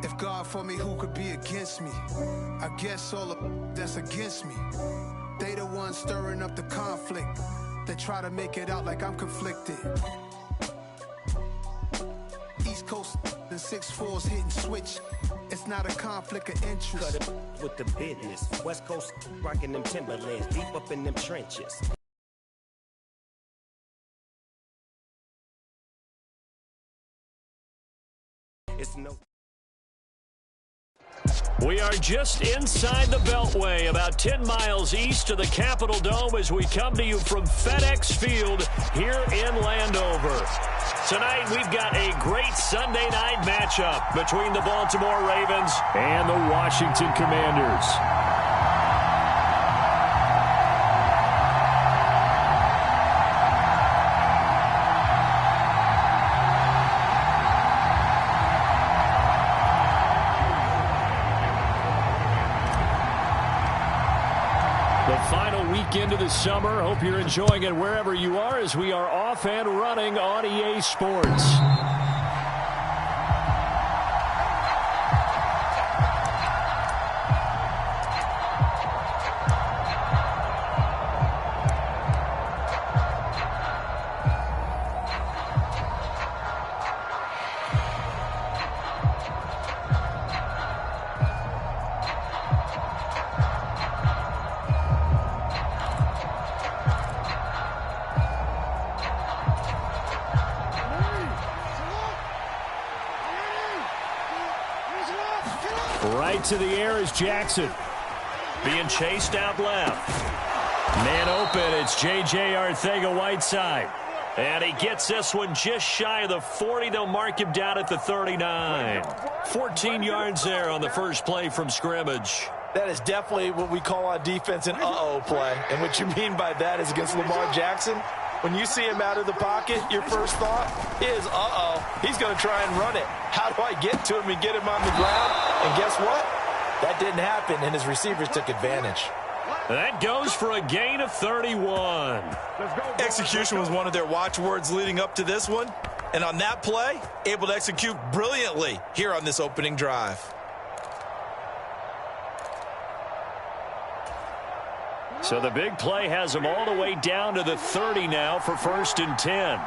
If God for me, who could be against me? I guess all of that's against me. They the ones stirring up the conflict. They try to make it out like I'm conflicted. East Coast and 6'4's hitting switch. It's not a conflict of interest. Cut it with the business. West Coast rocking them Timberlands, deep up in them trenches. It's no. We are just inside the Beltway, about 10 miles east of the Capitol Dome as we come to you from FedEx Field here in Landover. Tonight we've got a great Sunday night matchup between the Baltimore Ravens and the Washington Commanders. Into the summer. Hope you're enjoying it wherever you are as we are off and running on EA Sports. Right to the air is Jackson. Being chased out left. Man open, it's J.J. Arcega-Whiteside. And he gets this one just shy of the 40. They'll mark him down at the 39. 14 yards there on the first play from scrimmage. That is definitely what we call on defense an uh-oh play. And what you mean by that is against Lamar Jackson, when you see him out of the pocket, your first thought is, uh-oh, he's going to try and run it. How do I get to him and get him on the ground? And guess what? That didn't happen, and his receivers took advantage. That goes for a gain of 31. Execution was one of their watchwords leading up to this one. And on that play, able to execute brilliantly here on this opening drive. So the big play has him all the way down to the 30 now for 1st and 10.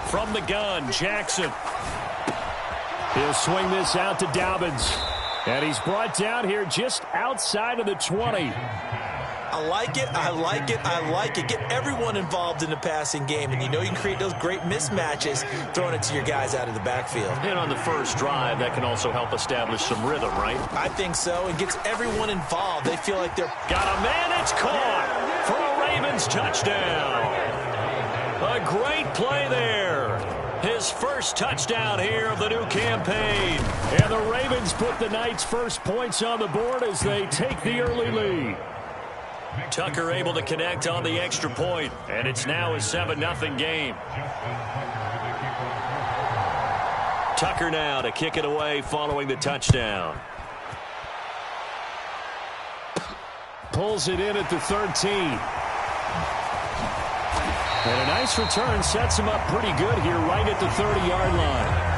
From the gun, Jackson. He'll swing this out to Dobbins. And he's brought down here just outside of the 20. I like it, I like it, I like it. Get everyone involved in the passing game, and you know you can create those great mismatches throwing it to your guys out of the backfield. And on the first drive, that can also help establish some rhythm, right? I think so. It gets everyone involved. They feel like they're... Got a man, it's caught for a Ravens touchdown. A great play there. His first touchdown here of the new campaign. And the Ravens put the night's first points on the board as they take the early lead. Tucker able to connect on the extra point, and it's now a 7-0 game. Tucker now to kick it away following the touchdown. Pulls it in at the 13. And a nice return sets him up pretty good here right at the 30-yard line.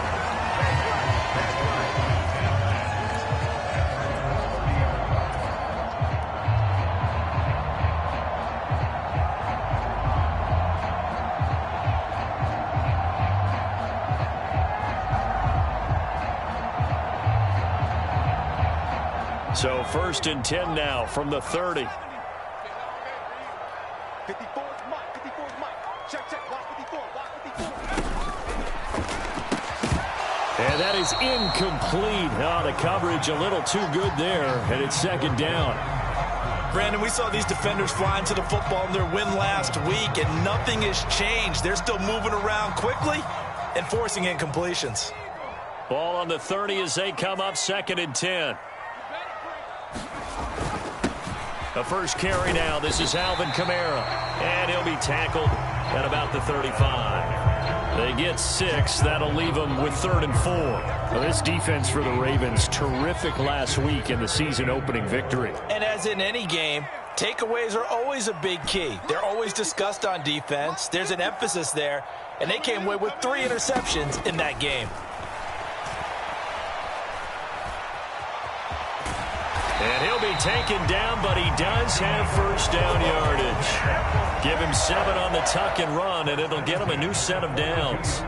So 1st and 10 now from the 30. 54. And that is incomplete. Oh, the coverage a little too good there, and it's 2nd down. Brandon, we saw these defenders flying to the football in their win last week, and nothing has changed. They're still moving around quickly and forcing incompletions. Ball on the 30 as they come up 2nd and 10. The first carry now. This is Alvin Kamara. And he'll be tackled at about the 35. They get 6. That'll leave them with 3rd and 4. Well, this defense for the Ravens, terrific last week in the season-opening victory. And as in any game, takeaways are always a big key. They're always discussed on defense. There's an emphasis there. And they came away with 3 interceptions in that game. And he'll be taken down, but he does have first down yardage. Give him 7 on the tuck and run, and it'll get him a new set of downs.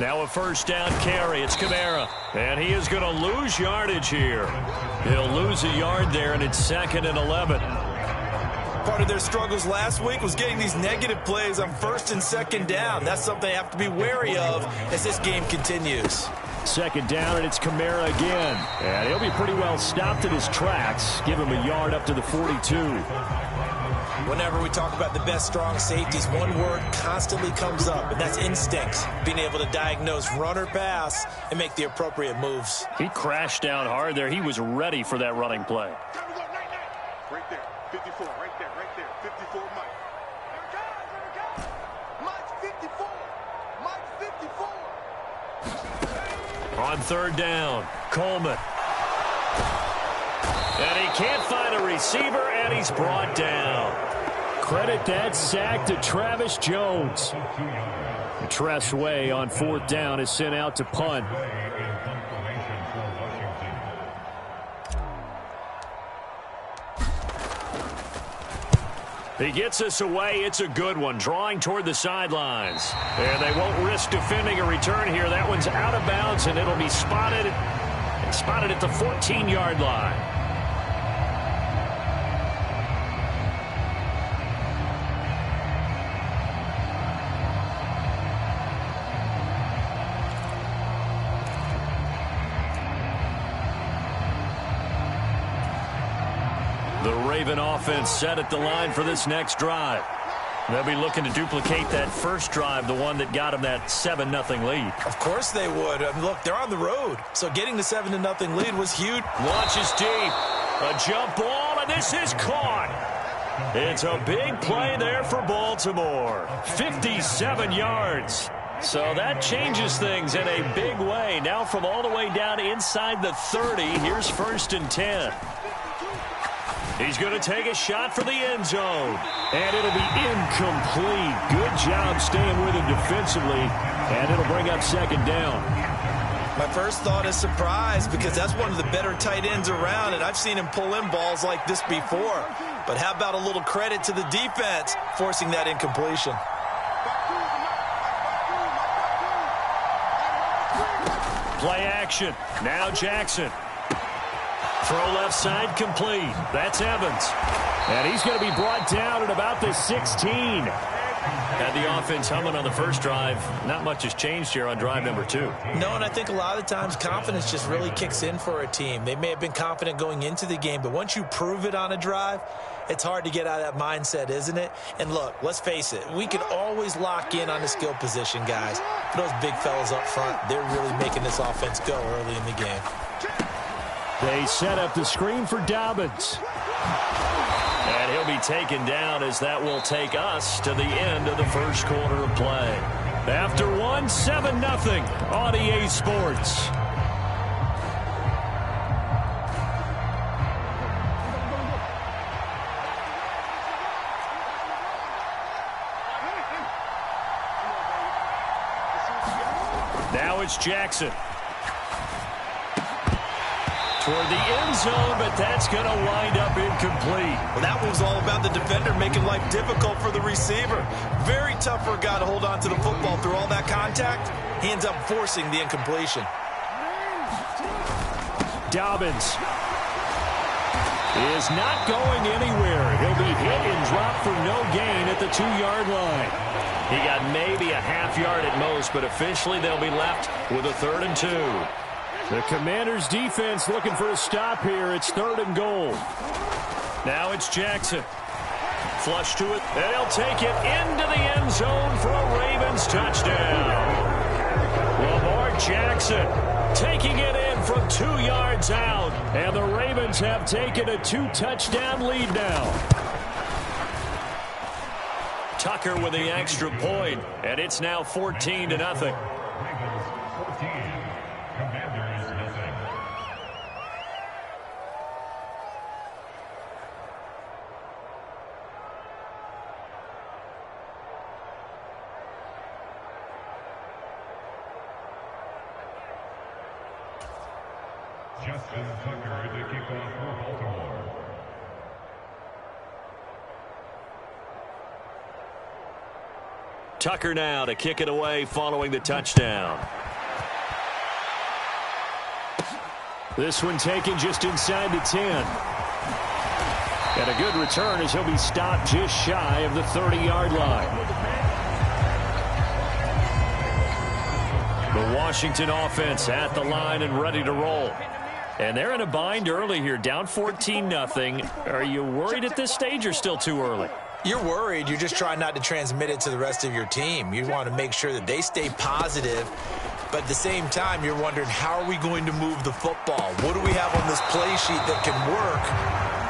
Now a first down carry. It's Kamara. And he is going to lose yardage here. He'll lose a yard there, and it's 2nd and 11. Part of their struggles last week was getting these negative plays on 1st and 2nd down. That's something they have to be wary of as this game continues. 2nd down, and it's Kamara again. And he'll be pretty well stopped at his tracks. Give him a yard up to the 42. Whenever we talk about the best strong safeties, one word constantly comes up, and that's instincts. Being able to diagnose run or pass and make the appropriate moves. He crashed down hard there. He was ready for that running play. Right there, 54, right there, 54, Mike. Mike 54, Mike 54. On 3rd down, Coleman. And he can't find a receiver, and he's brought down. Credit that sack to Travis Jones. Tress Way on 4th down is sent out to punt. He gets us away. It's a good one, drawing toward the sidelines. And they won't risk defending a return here. That one's out of bounds, and it'll be spotted at the 14-yard line. The Raven offense set at the line for this next drive. They'll be looking to duplicate that first drive, the one that got them that 7-0 lead. Of course they would. Look, they're on the road, so getting the 7-0 lead was huge. Launches deep. A jump ball, and this is caught. It's a big play there for Baltimore. 57 yards. So that changes things in a big way. Now from all the way down inside the 30, here's 1st and 10. He's going to take a shot for the end zone. And it'll be incomplete. Good job staying with him defensively. And it'll bring up 2nd down. My first thought is surprise, because that's one of the better tight ends around, and I've seen him pull in balls like this before. But how about a little credit to the defense forcing that incompletion? Play action. Now Jackson. Throw left side complete. That's Evans. And he's going to be brought down at about the 16. Had the offense humming on the first drive. Not much has changed here on drive number 2. No, and I think a lot of times confidence just really kicks in for a team. They may have been confident going into the game, but once you prove it on a drive, it's hard to get out of that mindset, isn't it? And look, let's face it, we can always lock in on the skill position, guys. For those big fellas up front, they're really making this offense go early in the game. They set up the screen for Dobbins. And he'll be taken down as that will take us to the end of the first quarter of play. After one, 7-0 on EA Sports. Now it's Jackson. Toward the end zone, but that's going to wind up incomplete. Well, that was all about the defender making life difficult for the receiver. Very tough for a guy to hold on to the football through all that contact. He ends up forcing the incompletion. Dobbins is not going anywhere. He'll be hit and dropped for no gain at the 2-yard line. He got maybe a half yard at most, but officially they'll be left with a 3rd and 2. The Commanders' defense looking for a stop here. It's 3rd and goal. Now it's Jackson. Flush to it, and he'll take it into the end zone for a Ravens touchdown. Lamar Jackson taking it in from 2 yards out, and the Ravens have taken a 2-touchdown lead now. Tucker with the extra point, and it's now 14-0. Tucker now to kick it away following the touchdown. This one taken just inside the 10. And a good return as he'll be stopped just shy of the 30-yard line. The Washington offense at the line and ready to roll. And they're in a bind early here, down 14-0. Are you worried at this stage or still too early? You're worried. You're just trying not to transmit it to the rest of your team. You want to make sure that they stay positive. But at the same time, you're wondering, how are we going to move the football? What do we have on this play sheet that can work?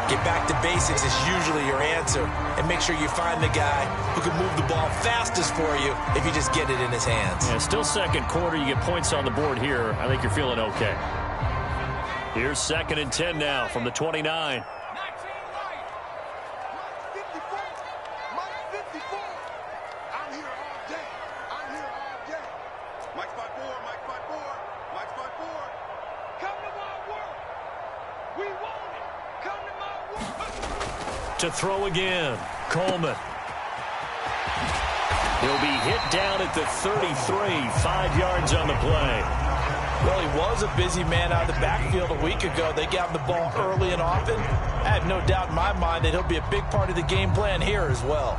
Get back to basics is usually your answer. And make sure you find the guy who can move the ball fastest for you if you just get it in his hands. Yeah, still second quarter. You get points on the board here. I think you're feeling okay. Here's 2nd and 10 now from the 29. To throw again, Coleman. He'll be hit down at the 33, 5 yards on the play. Well, he was a busy man out of the backfield a week ago. They got him the ball early and often. I have no doubt in my mind that he'll be a big part of the game plan here as well.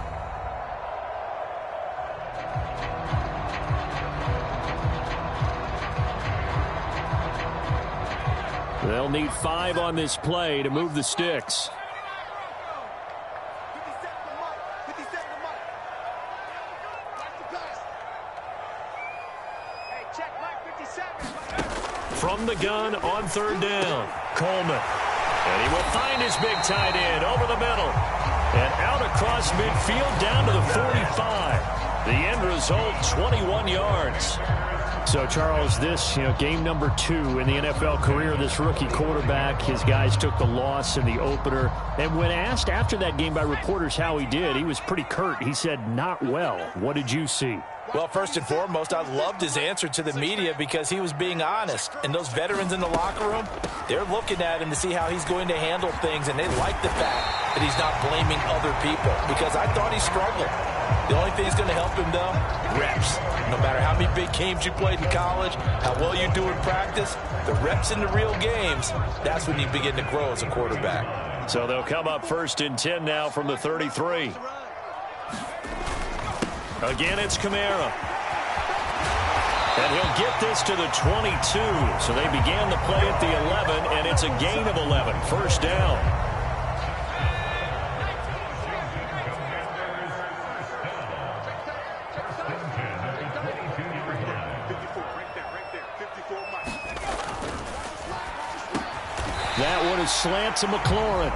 They'll need 5 on this play to move the sticks. From the gun on 3rd down, Coleman. And he will find his big tight end over the middle. And out across midfield down to the 45. The end result, 21 yards. So, Charles, this, game number 2 in the NFL career, this rookie quarterback. His guys took the loss in the opener. And when asked after that game by reporters how he did, he was pretty curt. He said, not well. What did you see? Well, first and foremost, I loved his answer to the media because he was being honest. And those veterans in the locker room, they're looking at him to see how he's going to handle things. And they like the fact that he's not blaming other people, because I thought he struggled. The only thing that's going to help him, though, reps. No matter how many big games you played in college, how well you do in practice, the reps in the real games, that's when you begin to grow as a quarterback. So they'll come up 1st and 10 now from the 33. Again, it's Kamara. And he'll get this to the 22. So they began the play at the 11, and it's a gain of 11. 1st down. That one is slant to McLaurin.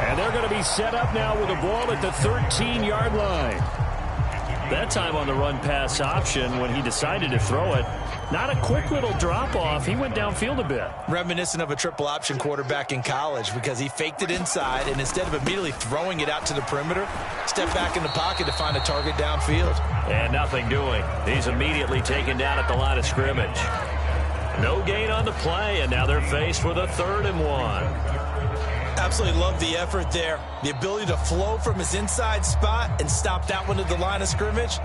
And they're going to be set up now with the ball at the 13-yard line. That time on the run-pass option when he decided to throw it. Not a quick little drop-off. He went downfield a bit. Reminiscent of a triple option quarterback in college, because he faked it inside, and instead of immediately throwing it out to the perimeter, stepped back in the pocket to find a target downfield. And nothing doing. He's immediately taken down at the line of scrimmage. No gain on the play, and now they're faced with a 3rd and 1. Absolutely love the effort there. The ability to flow from his inside spot and stop that one at the line of scrimmage.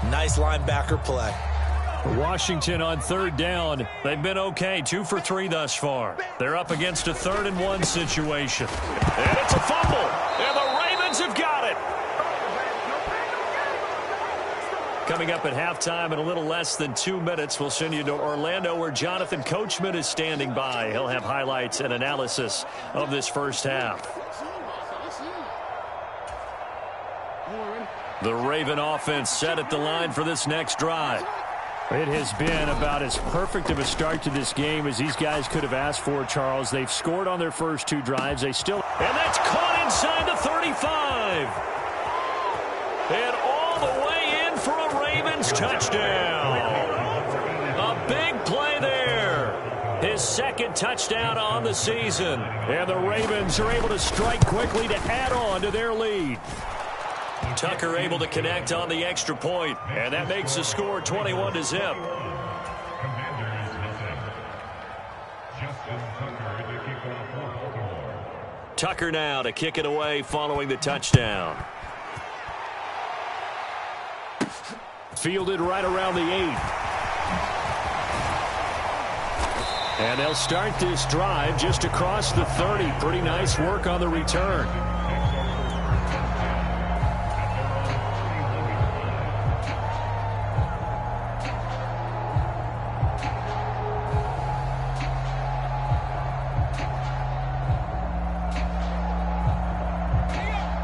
Nice linebacker play. Washington on 3rd down. They've been okay, 2 for 3 thus far. They're up against a 3rd and 1 situation. And it's a fumble, and the Ravens have got it. Coming up at halftime in a little less than 2 minutes, we'll send you to Orlando where Jonathan Coachman is standing by. He'll have highlights and analysis of this first half. The Raven offense set at the line for this next drive. It has been about as perfect of a start to this game as these guys could have asked for, Charles. They've scored on their first 2 drives. And that's caught inside the 35. And all the way in for a Ravens touchdown. A big play there. His 2nd touchdown on the season. And the Ravens are able to strike quickly to add on to their lead. Tucker able to connect on the extra point, and that makes the score 21-0. Tucker now to kick it away following the touchdown. Fielded right around the 8. And they'll start this drive just across the 30. Pretty nice work on the return.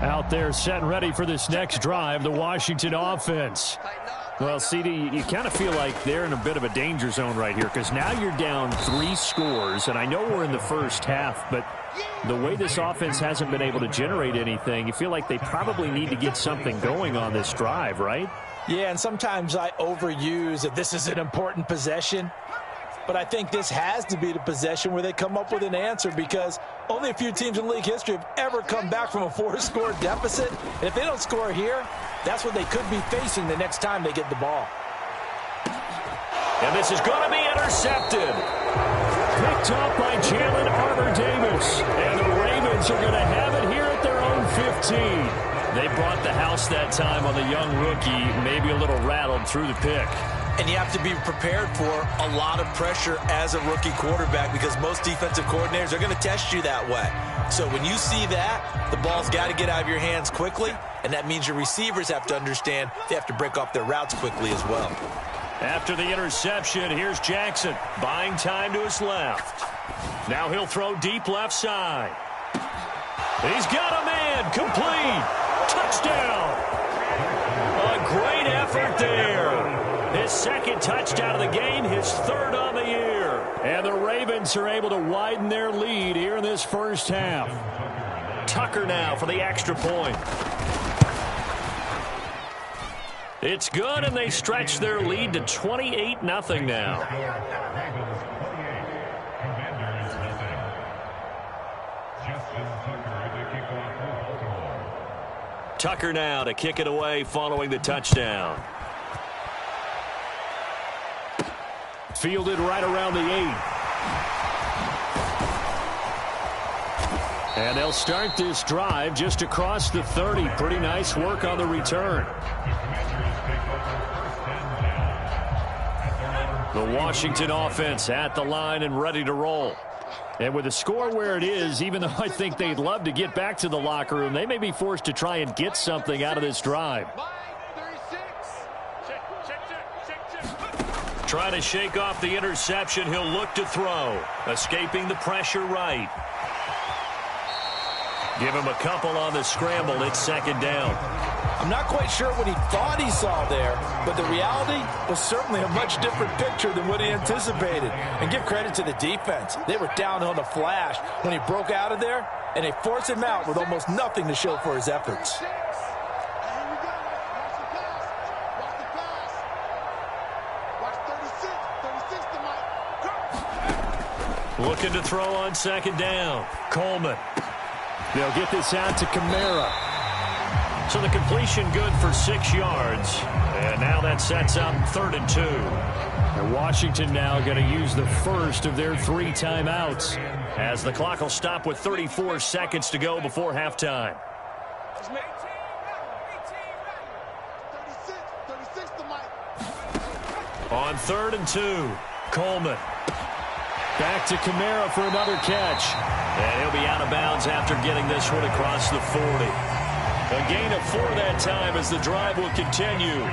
Out there set and ready for this next drive, the Washington offense. Well, CD, you kind of feel like they're in a bit of a danger zone right here because now you're down 3 scores, and I know we're in the first half, but the way this offense hasn't been able to generate anything, you feel like they probably need to get something going on this drive, right? Yeah, and sometimes I overuse that this is an important possession, but I think this has to be the possession where they come up with an answer because only a few teams in league history have ever come back from a 4-score deficit. And if they don't score here, that's what they could be facing the next time they get the ball. And this is going to be intercepted. Picked up by Jalen Armour-Davis. And the Ravens are going to have it here at their own 15. They brought the house that time on the young rookie, maybe a little rattled through the pick. And you have to be prepared for a lot of pressure as a rookie quarterback because most defensive coordinators are going to test you that way. So when you see that, the ball's got to get out of your hands quickly, and that means your receivers have to understand they have to break off their routes quickly as well. After the interception, here's Jackson, buying time to his left. Now he'll throw deep left side. He's got a man, complete, touchdown. A great effort there. His second touchdown of the game, his third on the year. And the Ravens are able to widen their lead here in this first half. Tucker now for the extra point. It's good, and they stretch their lead to 28-0 now. Tucker now to kick it away following the touchdown. Fielded right around the 8. And they'll start this drive just across the 30. Pretty nice work on the return. The Washington offense at the line and ready to roll. And with the score where it is, even though I think they'd love to get back to the locker room, they may be forced to try and get something out of this drive. Trying to shake off the interception. He'll look to throw. Escaping the pressure right. Give him a couple on the scramble. It's second down. I'm not quite sure what he thought he saw there, but the reality was certainly a much different picture than what he anticipated. And give credit to the defense. They were down on the flash when he broke out of there, and they forced him out with almost nothing to show for his efforts. Looking to throw on second down. Coleman. They'll get this out to Kamara. So the completion good for 6 yards. And now that sets up 3rd and 2. And Washington now going to use the first of their 3 timeouts as the clock will stop with 34 seconds to go before halftime. On 3rd and 2, Coleman. Back to Kamara for another catch. And he'll be out of bounds after getting this one across the 40. A gain of 4 that time as the drive will continue.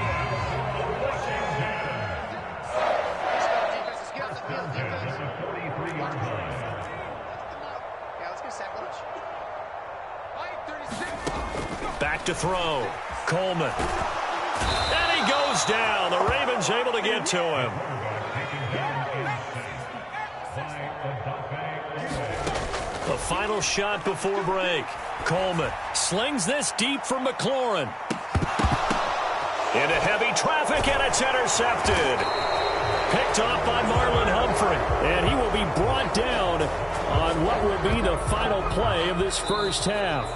Back to throw. Coleman. And he goes down. The Ravens able to get to him. The final shot before break. Coleman slings this deep from McLaurin. Into heavy traffic, and it's intercepted. Picked off by Marlon Humphrey. And he will be brought down on what will be the final play of this first half.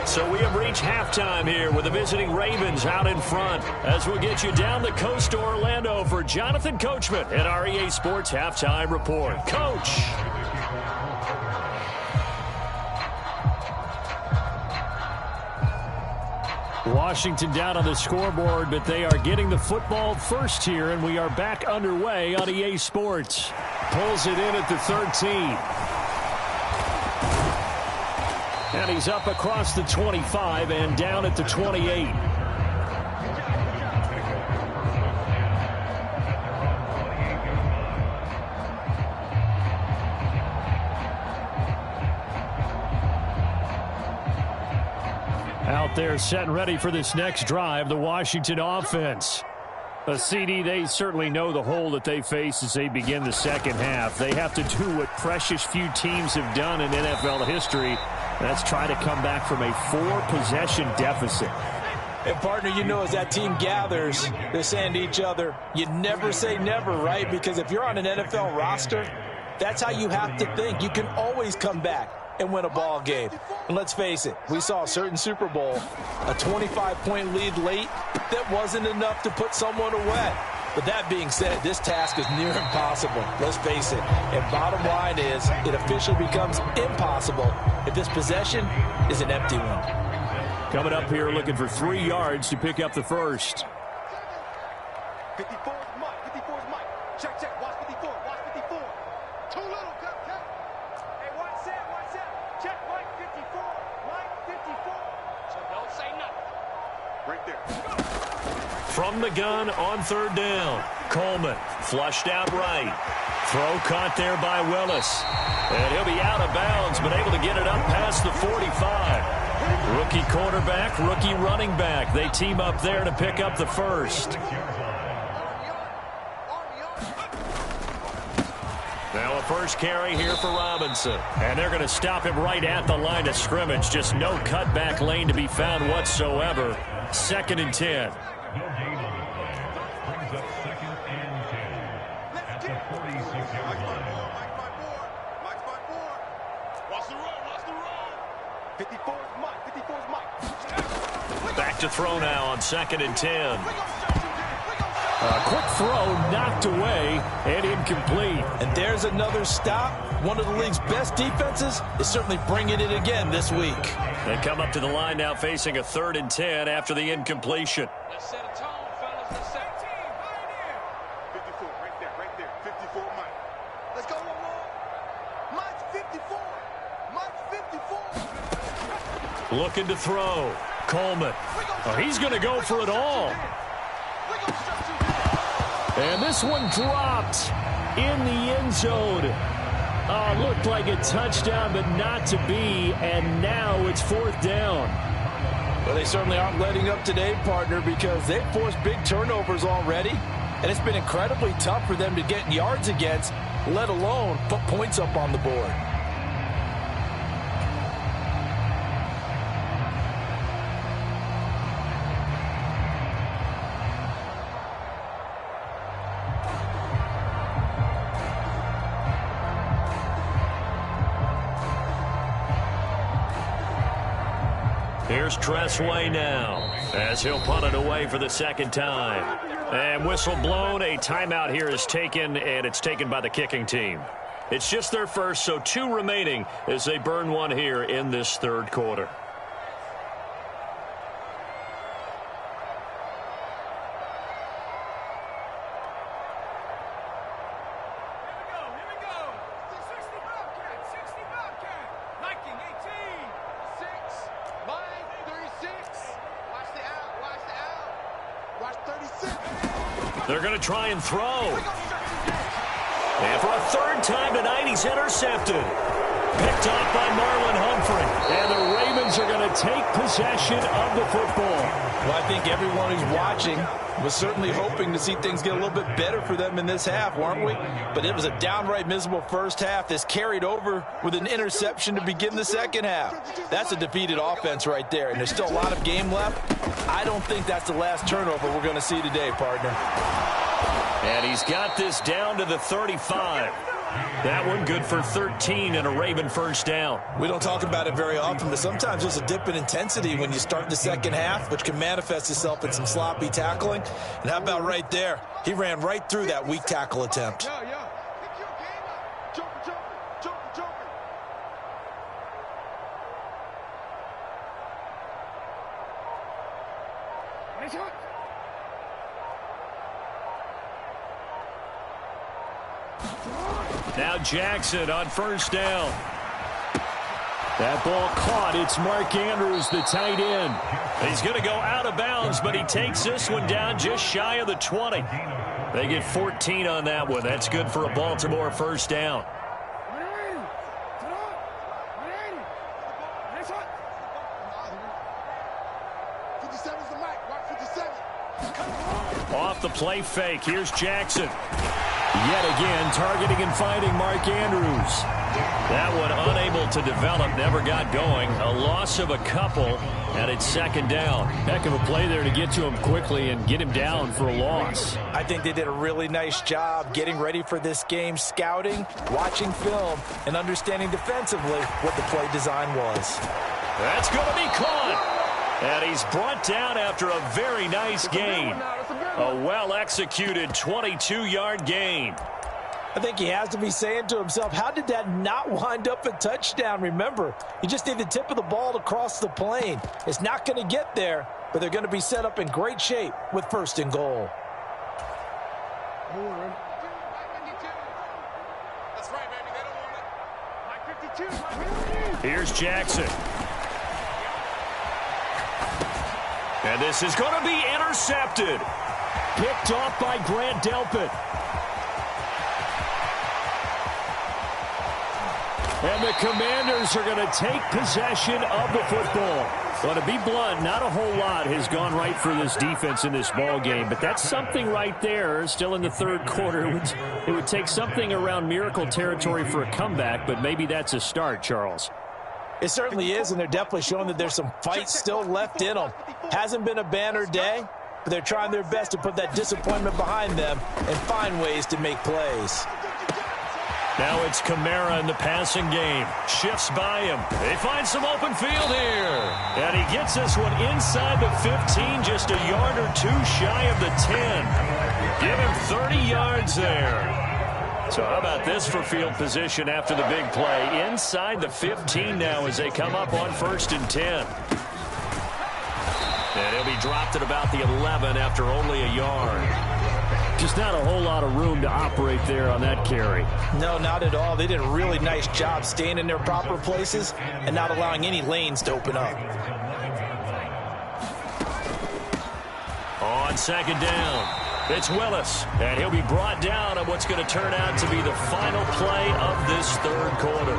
So we have reached halftime here with the visiting Ravens out in front as we'll get you down the coast to Orlando for Jonathan Coachman at our EA Sports Halftime Report. Coach. Washington down on the scoreboard, but they are getting the football first here, and we are back underway on EA Sports. Pulls it in at the 13. And he's up across the 25 and down at the 28. Out there set and ready for this next drive, the Washington offense. A CD, they certainly know the hole that they face as they begin the second half. They have to do what precious few teams have done in NFL history. That's try to come back from a 4-possession deficit. And, partner, you know, as that team gathers, they're saying to each other, you never say never, right? Because if you're on an NFL roster, that's how you have to think. You can always come back and win a ball game. And let's face it, we saw a certain Super Bowl, a 25-point lead late that wasn't enough to put someone away. But that being said, this task is near impossible. Let's face it. And bottom line is, it officially becomes impossible if this possession is an empty one. Coming up here looking for 3 yards to pick up the first. 54 is Mike. 54 is Mike. Check, check. Watch 54. Watch 54. Too little. Cut, cut. Hey, watch that. Watch that. Check Mike 54. Mike 54. So don't say nothing. Right there. From the gun on 3rd down. Coleman flushed out right. Throw caught there by Willis. And he'll be out of bounds, but able to get it up past the 45. Rookie quarterback, rookie running back. They team up there to pick up the first. Now a first carry here for Robinson. And they're going to stop him right at the line of scrimmage. Just no cutback lane to be found whatsoever. 2nd and 10. Back to throw now on 2nd and 10. A quick throw knocked away and incomplete. And there's another stop. One of the league's best defenses is certainly bringing it again this week. They come up to the line now facing a 3rd and 10 after the incompletion. Let's set a tone, fellas. Let's set a team. Right there. 54, right there. 54, Mike. Let's go, Mike's 54. Mike's 54. Looking to throw. Coleman. Oh, he's going to go for it all. And this one dropped in the end zone. Looked like a touchdown, but not to be. And now it's 4th down. Well, they certainly aren't letting up today, partner, because they've forced big turnovers already. And it's been incredibly tough for them to get yards against, let alone put points up on the board. Here's Tressway now as he'll punt it away for the 2nd time. And whistle blown. A timeout here is taken, and it's taken by the kicking team. It's just their first, so 2 remaining as they burn one here in this 3rd quarter. They're going to try and throw. And for a 3rd time tonight, he's intercepted. Picked off by Marlon Humphrey. And the Ravens are going to take possession of the football. Well, I think everyone who's watching was certainly hoping to see things get a little bit better for them in this half, weren't we? But it was a downright miserable first half. This carried over with an interception to begin the second half. That's a defeated offense right there, and there's still a lot of game left. I don't think that's the last turnover we're going to see today, partner. And he's got this down to the 35. That one good for 13 and a Raven first down. We don't talk about it very often, but sometimes there's a dip in intensity when you start the second half, which can manifest itself in some sloppy tackling. And how about right there? He ran right through that weak tackle attempt. Now Jackson on first down. That ball caught. It's Mark Andrews, the tight end. He's going to go out of bounds, but he takes this one down just shy of the 20. They get 14 on that one. That's good for a Baltimore first down. Off the play fake. Here's Jackson. Yet again, targeting and finding Mark Andrews. That one unable to develop, never got going. A loss of a couple, and it's second down. Heck of a play there to get to him quickly and get him down for a loss. I think they did a really nice job getting ready for this game, scouting, watching film, and understanding defensively what the play design was. That's going to be caught. And he's brought down after a very nice gain. A well-executed 22-yard gain. I think he has to be saying to himself, how did that not wind up a touchdown? Remember, you just need the tip of the ball to cross the plane. It's not going to get there, but they're going to be set up in great shape with first and goal. That's right, baby. They don't want it. Here's Jackson. And this is going to be intercepted. Picked off by Grant Delpit. And the Commanders are going to take possession of the football. Well, to be blunt, not a whole lot has gone right for this defense in this ball game, but that's something right there. Still in the third quarter. It would take something around miracle territory for a comeback, but maybe that's a start, Charles. It certainly is, and they're definitely showing that there's some fight still left in them. Hasn't been a banner day, but they're trying their best to put that disappointment behind them and find ways to make plays. Now it's Kamara in the passing game. Shifts by him. They find some open field here. And he gets this one inside the 15, just a yard or two shy of the 10. Give him 30 yards there. So how about this for field position after the big play? Inside the 15 now as they come up on 1st and 10. And he'll be dropped at about the 11 after only a yard. Just not a whole lot of room to operate there on that carry. No, not at all. They did a really nice job staying in their proper places and not allowing any lanes to open up. On second down. It's Willis, and he'll be brought down on what's going to turn out to be the final play of this third quarter.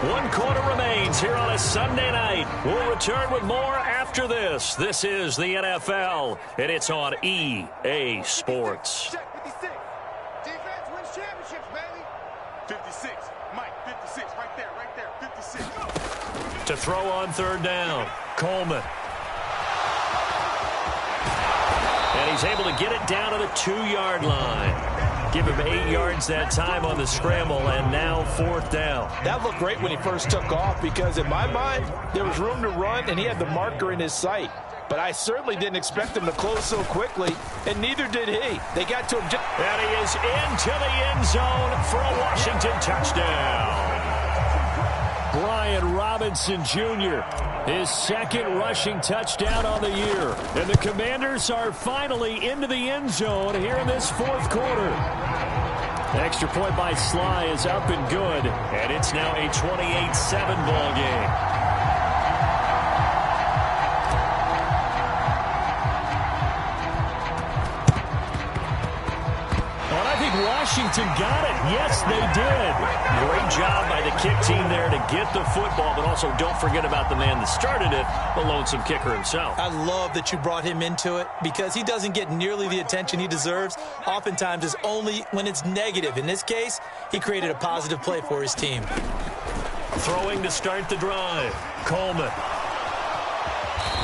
1 quarter remains here on a Sunday night. We'll return with more after this. This is the NFL, and it's on EA Sports. Check 56. Defense wins championships, baby. 56. Mike, 56. Right there. 56. To throw on third down, Coleman. And he's able to get it down to the 2-yard line. Give him 8 yards that time on the scramble, and now 4th down. That looked great when he first took off because, in my mind, there was room to run, and he had the marker in his sight. But I certainly didn't expect him to close so quickly, and neither did he. They got to him. And he is into the end zone for a Washington touchdown. Brian Robinson Jr., his second rushing touchdown on the year. And the Commanders are finally into the end zone here in this 4th quarter. Extra point by Sly is up and good, and it's now a 28-7 ball game. Washington got it. Yes, they did. Great job by the kick team there to get the football, but also don't forget about the man that started it, the lonesome kicker himself. I love that you brought him into it because he doesn't get nearly the attention he deserves. Oftentimes it's only when it's negative. In this case, he created a positive play for his team. Throwing to start the drive, Coleman.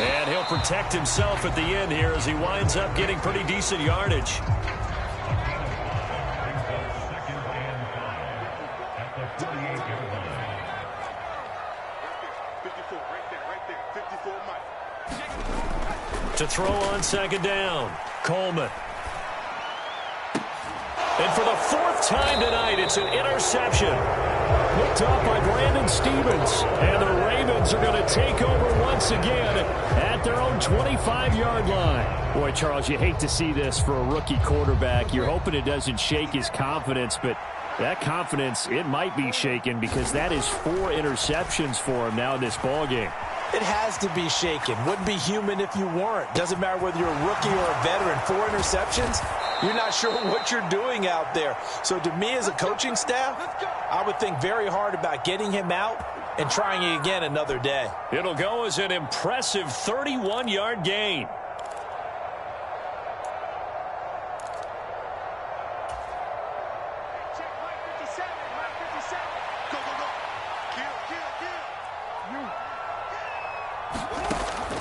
And he'll protect himself at the end here as he winds up getting pretty decent yardage. To throw on second down, Coleman. And for the 4th time tonight, it's an interception. Picked off by Brandon Stevens. And the Ravens are going to take over once again at their own 25-yard line. Boy, Charles, you hate to see this for a rookie quarterback. You're hoping it doesn't shake his confidence, but That confidence, it might be shaken because that is 4 interceptions for him now in this ballgame. It has to be shaken. Wouldn't be human if you weren't. Doesn't matter whether you're a rookie or a veteran. 4 interceptions, you're not sure what you're doing out there. So to me as a coaching staff, I would think very hard about getting him out and trying it again another day. It'll go as an impressive 31-yard gain.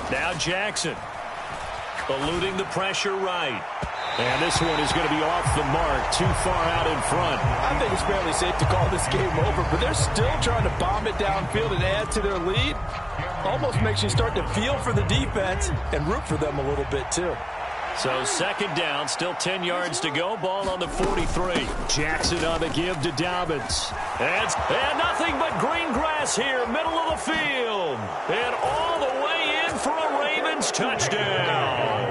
Now Jackson, eluding the pressure right. And this one is going to be off the mark, too far out in front. I think it's fairly safe to call this game over, but they're still trying to bomb it downfield and add to their lead. Almost makes you start to feel for the defense and root for them a little bit, too. So second down, still 10 yards to go. Ball on the 43. Jackson on the give to Dobbins. And nothing but green grass here, middle of the field. And all the way in for a Ravens touchdown.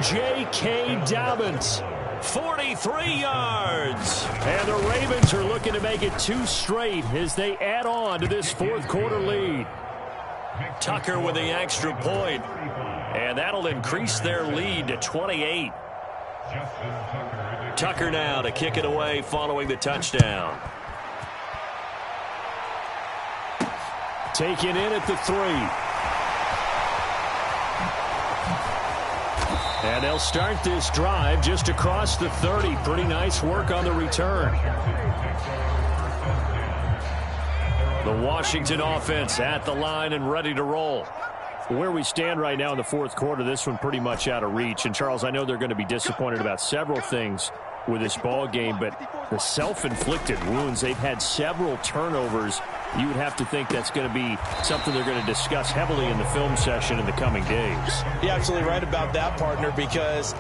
J.K. Dobbins, 43 yards. And the Ravens are looking to make it 2 straight as they add on to this fourth quarter lead. Tucker with the extra point. And that'll increase their lead to 28. Tucker now to kick it away following the touchdown. Taken in at the 3. And they'll start this drive just across the 30. Pretty nice work on the return. The Washington offense at the line and ready to roll. Where we stand right now in the fourth quarter, this one pretty much out of reach. And, Charles, I know they're going to be disappointed about several things with this ball game, but the self-inflicted wounds, they've had several turnovers. You would have to think that's going to be something they're going to discuss heavily in the film session in the coming days. You're absolutely right about that, partner, because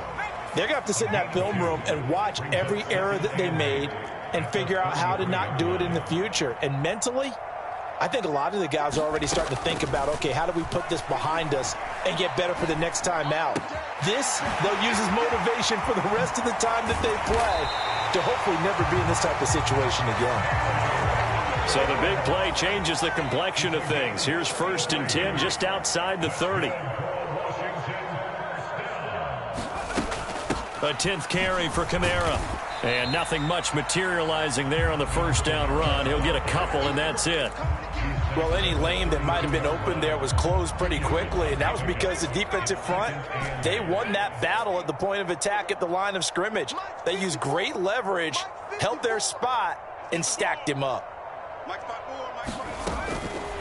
they're going to have to sit in that film room and watch every error that they made and figure out how to not do it in the future. And mentally, I think a lot of the guys are already starting to think about, okay, how do we put this behind us and get better for the next time out? This, they'll use as motivation for the rest of the time that they play to hopefully never be in this type of situation again. So the big play changes the complexion of things. Here's 1st and 10 just outside the 30. A 10th carry for Kamara. And nothing much materializing there on the first down run. He'll get a couple, and that's it. Well, any lane that might have been open there was closed pretty quickly, and that was because the defensive front, they won that battle at the point of attack at the line of scrimmage. They used great leverage, held their spot, and stacked him up.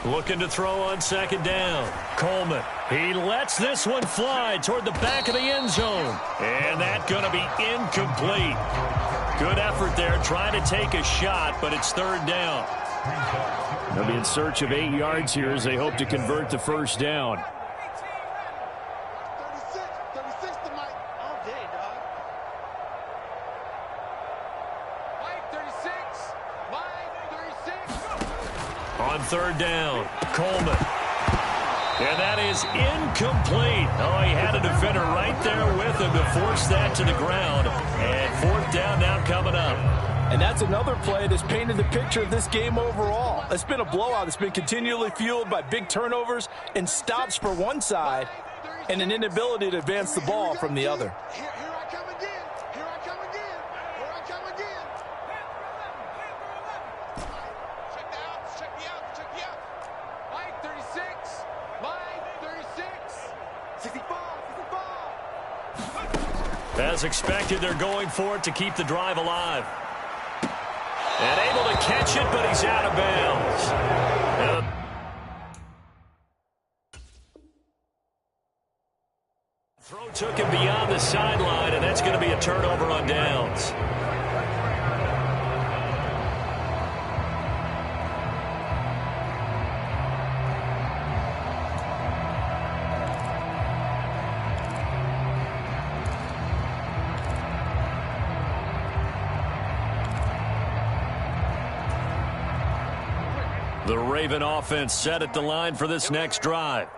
Looking to throw on second down. Coleman. He lets this one fly toward the back of the end zone. And that's going to be incomplete. Good effort there, trying to take a shot, but it's 3rd down. They'll be in search of 8 yards here as they hope to convert the first down. 36 to Mike all day, dog. Mike 36. Mike 36. On 3rd down, Coleman. And that is incomplete. Oh, he had a defender right there with him to force that to the ground. And 4th down now coming up. And that's another play that's painted the picture of this game overall. It's been a blowout. It's been continually fueled by big turnovers and stops for one side and an inability to advance the ball from the other. Here I come again. Here I come again. Here I come again. Check the outs. Check the outs. Check the outs. Mike 36. Mike 36. 64. 64. As expected, they're going for it to keep the drive alive. And able to catch it, but he's out of bounds. Throw took him beyond the sideline, and that's going to be a turnover on downs. The Raven offense set at the line for this next drive.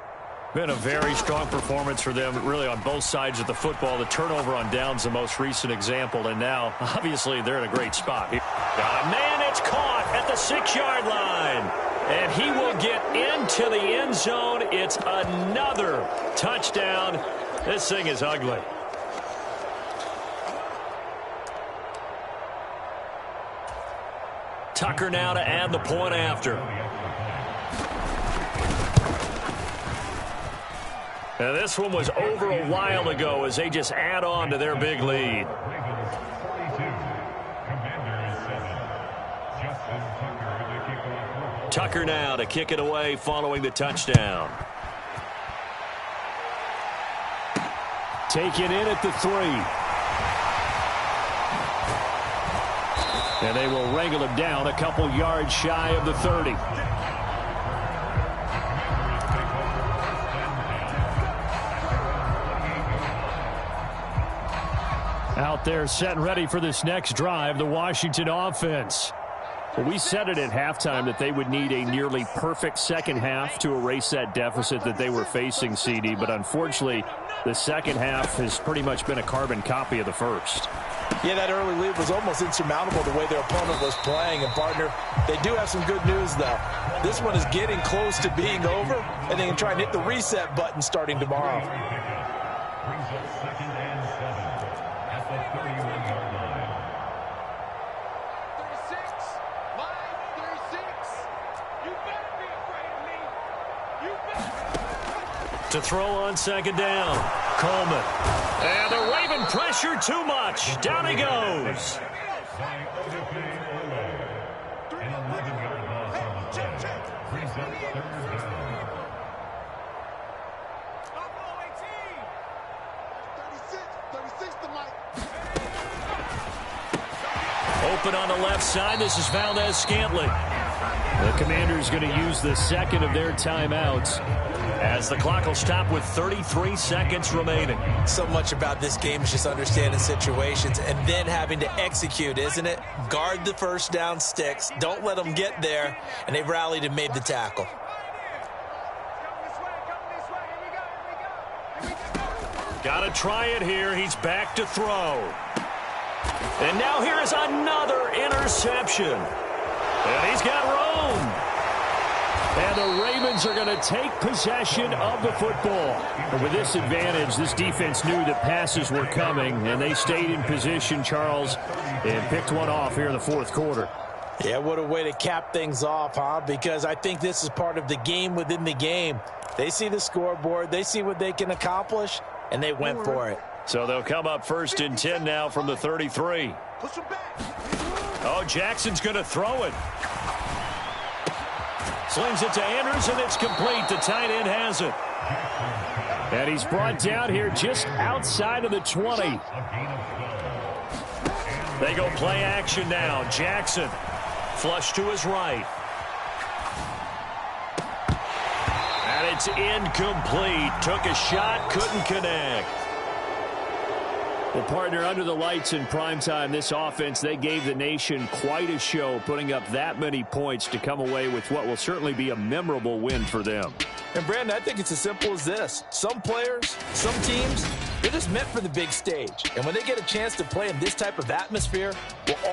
Been a very strong performance for them, really, on both sides of the football. The turnover on downs, the most recent example, and now, obviously, they're in a great spot. Got a man, it's caught at the 6-yard line, and he will get into the end zone. It's another touchdown. This thing is ugly. Tucker now to add the point after. Now this one was over a while ago as they just add on to their big lead. Tucker now to kick it away following the touchdown. Taken in at the 3. And they will wrangle him down a couple yards shy of the 30. Out there set and ready for this next drive, the Washington offense. Well, we said it at halftime that they would need a nearly perfect second half to erase that deficit that they were facing, CD. But unfortunately, the second half has pretty much been a carbon copy of the first. Yeah, that early lead was almost insurmountable the way their opponent was playing. And, partner, they do have some good news, though. This one is getting close to being over, and they can try and hit the reset button starting tomorrow. Brings up 2nd and 7 at the 31-yard line. 36, line 36. You better be afraid of me. You better. To throw on second down, Coleman. And the Raven pressure too much. Down he goes. By Odafe Oweh. An 11-yard loss on the play. Brings up 3rd down. Open on the left side. This is Valdez-Scantling. The Commanders going to use the second of their timeouts as the clock will stop with 33 seconds remaining. So much about this game is just understanding situations and then having to execute, isn't it? Guard the first down sticks. Don't let them get there. And they've rallied and made the tackle. Got to try it here. He's back to throw. And now here is another interception. And he's got room. And the Ravens are going to take possession of the football. And with this advantage, this defense knew that passes were coming, and they stayed in position, Charles, and picked one off here in the fourth quarter. Yeah, what a way to cap things off, huh? Because I think this is part of the game within the game. They see the scoreboard, they see what they can accomplish, and they went for it. So they'll come up 1st and 10 now from the 33. Oh, Jackson's going to throw it. Slings it to Andrews, and it's complete. The tight end has it. And he's brought down here just outside of the 20. They go play action now. Jackson flush to his right. And it's incomplete. Took a shot, couldn't connect. Well, partner, under the lights in primetime, this offense, they gave the nation quite a show, putting up that many points to come away with what will certainly be a memorable win for them. And, Brandon, I think it's as simple as this. Some players, some teams, they're just meant for the big stage. And when they get a chance to play in this type of atmosphere, well,